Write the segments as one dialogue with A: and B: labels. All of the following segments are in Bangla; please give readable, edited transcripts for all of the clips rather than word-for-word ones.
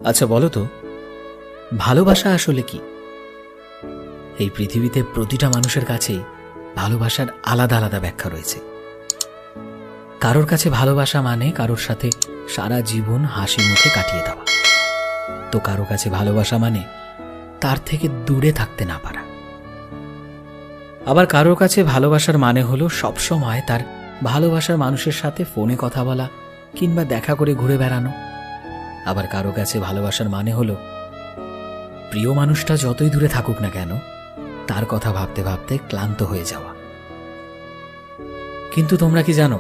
A: আচ্ছা বলো তো, ভালোবাসা আসলে কি? এই পৃথিবীতে প্রতিটা মানুষের কাছেই ভালোবাসার আলাদা আলাদা ব্যাখ্যা রয়েছে। কারোর কাছে ভালোবাসা মানে কারোর সাথে সারা জীবন হাসি মুখে কাটিয়ে দেওয়া, তো কারো কাছে ভালোবাসা মানে তার থেকে দূরে থাকতে না পারা। আবার কারোর কাছে ভালোবাসার মানে হলো সবসময় তার ভালোবাসার মানুষের সাথে ফোনে কথা বলা কিংবা দেখা করে ঘুরে বেড়ানো। আবার কারো কাছে ভালোবাসার মানে হলো প্রিয় মানুষটা যতই দূরে থাকুক না কেন তার কথা ভাবতে ভাবতে ক্লান্ত হয়ে যাওয়া। কিন্তু তোমরা কি জানো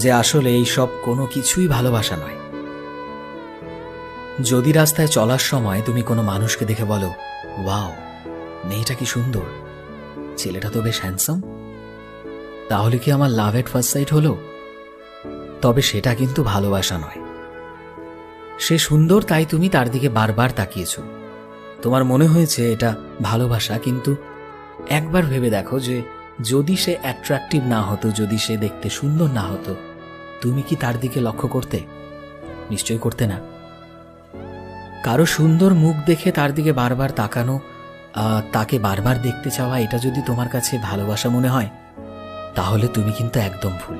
A: যে আসলে এই সব কোনো কিছুই ভালোবাসা নয়? যদি রাস্তায় চলার সময় তুমি কোনো মানুষকে দেখে বলো, ওয়াও, মেয়েটা কি সুন্দর, ছেলেটা তো বেশ হ্যান্ডসাম, তাহলে কি আমার লাভ এট ফার্স্ট সাইট হলো? তবে সেটা কিন্তু ভালোবাসা নয়। সে সুন্দর তাই তুমি তার দিকে বারবার তাকিয়েছ, তোমার মনে হয়েছে এটা ভালোবাসা। কিন্তু একবার ভেবে দেখো যে যদি সে অ্যাট্রাকটিভ না হতো, যদি সে দেখতে সুন্দর না হতো, তুমি কি তার দিকে লক্ষ্য করতে? নিশ্চয়ই করতে না। কারো সুন্দর মুখ দেখে তার দিকে বারবার তাকানো, তাকে বারবার দেখতে চাওয়া, এটা যদি তোমার কাছে ভালোবাসা মনে হয় তাহলে তুমি কিন্তু একদম ভুল।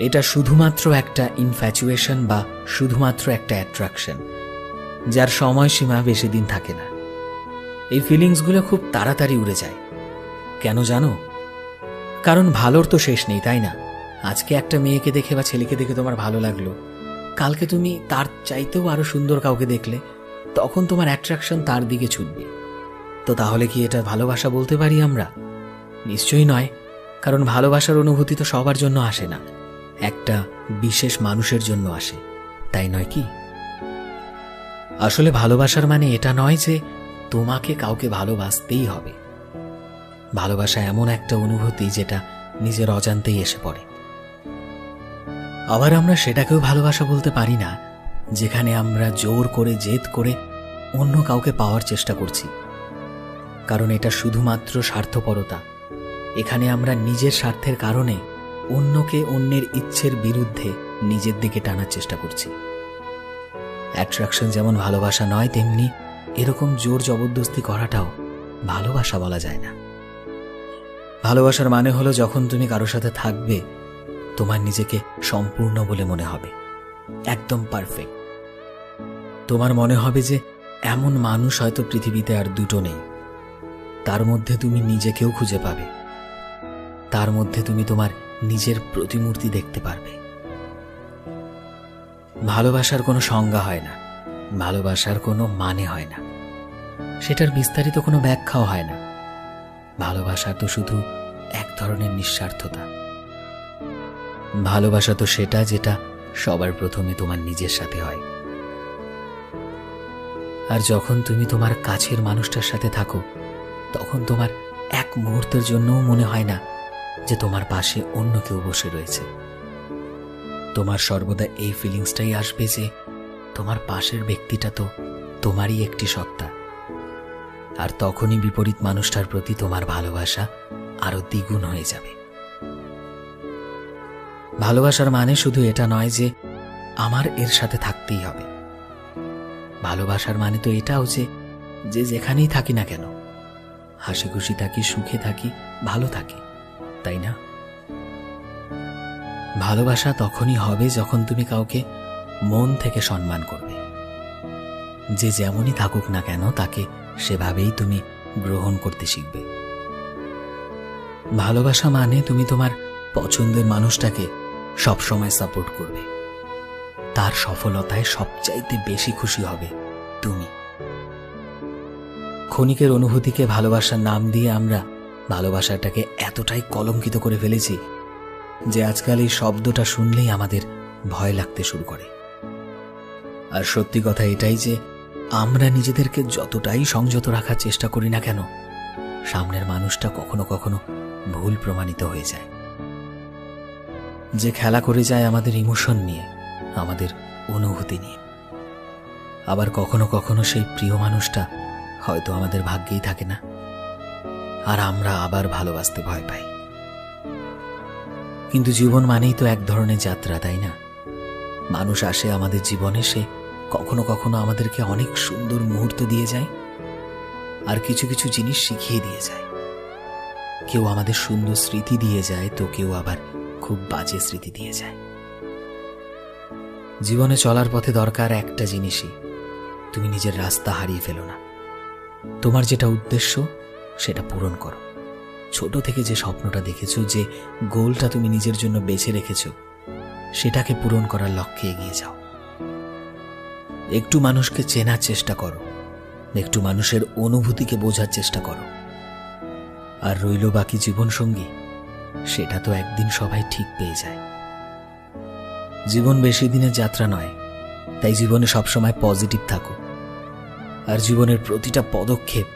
A: এটা শুধুমাত্র একটা ইনফ্যাচুয়েশন বা শুধুমাত্র একটা অ্যাট্রাকশন, যার সময়সীমা বেশি দিন থাকে না। এই ফিলিংসগুলো খুব তাড়াতাড়ি উড়ে যায়। কেন জানো? কারণ ভালোর তো শেষ নেই, তাই না? আজকে একটা মেয়েকে দেখে বা ছেলেকে দেখে তোমার ভালো লাগলো, কালকে তুমি তার চাইতেও আরো সুন্দর কাউকে দেখলে, তখন তোমার অ্যাট্রাকশন তার দিকে ছুটবে। তো তাহলে কি এটা ভালোবাসা বলতে পারি আমরা? নিশ্চয়ই নয়, কারণ ভালোবাসার অনুভূতি তো সবার জন্য আসে না, একটা বিশেষ মানুষের জন্য আসে, তাই নয় কি? আসলে ভালোবাসার মানে এটা নয় যে তোমাকে কাউকে ভালোবাসতেই হবে। ভালোবাসা এমন একটা অনুভূতি যেটা নিজের অজান্তেই এসে পড়ে। আবার আমরা সেটাকেও ভালোবাসা বলতে পারি না যেখানে আমরা জোর করে জেদ করে অন্য কাউকে পাওয়ার চেষ্টা করছি, কারণ এটা শুধুমাত্র স্বার্থপরতা। এখানে আমরা নিজের স্বার্থের কারণে অন্যকে অন্যের ইচ্ছের বিরুদ্ধে নিজের দিকে টানার চেষ্টা করছি। অ্যাট্রাকশন যেমন ভালোবাসা নয়, তেমনি এরকম জোর জবরদস্তি করাটাও ভালোবাসা বলা যায় না। ভালোবাসার মানে হলো যখন তুমি কারোর সাথে থাকবে তোমার নিজেকে সম্পূর্ণ বলে মনে হবে, একদম পারফেক্ট। তোমার মনে হবে যে এমন মানুষ হয়তো পৃথিবীতে আর দুটো নেই, তার মধ্যে তুমি নিজেকেও খুঁজে পাবে, তার মধ্যে তুমি তোমার নিজের প্রতিমূর্তি দেখতে পারবে। ভালোবাসার কোনো সংজ্ঞা হয় না, ভালোবাসার কোনো মানে হয় না, সেটার বিস্তারিত কোনো ব্যাখ্যাও হয় না। ভালোবাসা তো শুধু এক ধরনের নিঃস্বার্থতা। ভালোবাসা তো সেটা যেটা সবার প্রথমে তোমার নিজের সাথে হয়। আর যখন তুমি তোমার কাছের মানুষটার সাথে থাকো তখন তোমার এক মুহূর্তের জন্যও মনে হয় না যে তোমার পাশে অন্য কেউ বসে রয়েছে। তোমার সর্বদা এই ফিলিংসটাই আসবে যে তোমার পাশের ব্যক্তিটা তো তোমারই একটি সত্তা। আর তখনই বিপরীত মানুষটার প্রতি তোমার ভালোবাসা আরো দ্বিগুণ হয়ে যাবে। ভালোবাসার মানে শুধু এটা নয় যে আমার এর সাথে থাকতেই হবে। ভালোবাসার মানে তো এটাও যে যেখানেই থাকি না কেন হাসি খুশি থাকি, সুখে থাকি, ভালো থাকি, তাই না? ভালোবাসা তখনই হবে যখন তুমি কাউকে মন থেকে সম্মান করবে। যে যেমনই থাকুক না কেন তাকে সেভাবেই তুমি গ্রহণ করতে শিখবে। ভালোবাসা মানে তুমি তোমার পছন্দের মানুষটাকে সবসময় সাপোর্ট করবে, তার সফলতায় সবচাইতে বেশি খুশি হবে তুমি। ক্ষণিকের অনুভূতিকে ভালোবাসার নাম দিয়ে আমরা ভালোবাসাটাকে এতটাই কলঙ্কিত করে ফেলেছি যে আজকাল এই শব্দটা শুনলেই আমাদের ভয় লাগতে শুরু করে। আর সত্যি কথা এটাই যে আমরা নিজেদেরকে যতটাই সংযত রাখার চেষ্টা করি না কেন, সামনের মানুষটা কখনো কখনো ভুল প্রমাণিত হয়ে যায়। যে খেলা করে যায় আমাদের ইমোশন নিয়ে, আমাদের অনুভূতি নিয়ে। আবার কখনো কখনো সেই প্রিয় মানুষটা হয়তো আমাদের ভাগ্যেই থাকে না, আর আমরা আবার ভালোবাসতে ভয় পাই। কিন্তু জীবন মানেই তো এক ধরনের যাত্রা, তাই না? মানুষ আসে আমাদের জীবনে, সে কখনো কখনো আমাদেরকে অনেক সুন্দর মুহূর্ত দিয়ে যায়, আর কিছু কিছু জিনিস শিখিয়ে দিয়ে যায়। কেউ আমাদের সুন্দর স্মৃতি দিয়ে যায়, তো কেউ আবার খুব বাজে স্মৃতি দিয়ে যায়। জীবনে চলার পথে দরকার একটা জিনিসই, তুমি নিজের রাস্তা হারিয়ে ফেলো না। তোমার যেটা উদ্দেশ্য সেটা পূরণ করো। ছোট থেকে যে স্বপ্নটা দেখেছো, যে গোলটা তুমি নিজের জন্য বেছে রেখেছো, সেটাকে পূরণ করার লক্ষ্যে এগিয়ে যাও। একটু মানুষকে চেনার চেষ্টা করো, একটু মানুষের অনুভূতিকে বোঝার চেষ্টা করো। আর রইল বাকি জীবনসঙ্গী, সেটা তো একদিন সবাই ঠিক পেয়ে যায়। জীবন বেশি দিনের যাত্রা নয়, তাই জীবনে সবসময় পজিটিভ থাকো। আর জীবনের প্রতিটা পদক্ষেপ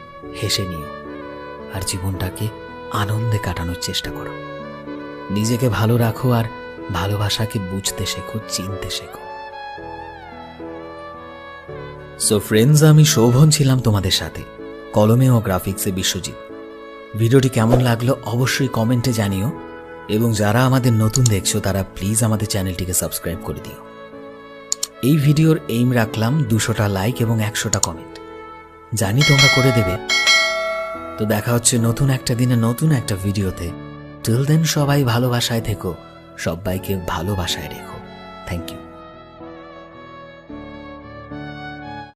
A: হেসে নিও, আর জীবনটাকে আনন্দে কাটানোর চেষ্টা করো। নিজেকে ভালো রাখো, আর ভালোবাসাকে বুঝতে শেখো, চিনতে শেখো। সো ফ্রেন্ডস, আমি শোভন ছিলাম তোমাদের সাথে, কলমে ও গ্রাফিক্সে বিশ্বজিৎ। ভিডিওটি কেমন লাগলো অবশ্যই কমেন্টে জানিও, এবং যারা আমাদের নতুন দেখছো তারা প্লিজ আমাদের চ্যানেলটিকে সাবস্ক্রাইব করে দিও। এই ভিডিওর এইম রাখলাম 200টা লাইক এবং 100টা কমেন্ট। জানি তোমরা করে দেবে। তো দেখা হচ্ছে নতুন একটা দিনে নতুন একটা ভিডিওতে। টিল দেন সবাই ভালোবাসায় থেকো, সবাইকে ভালোবাসায় রেখো। Thank you.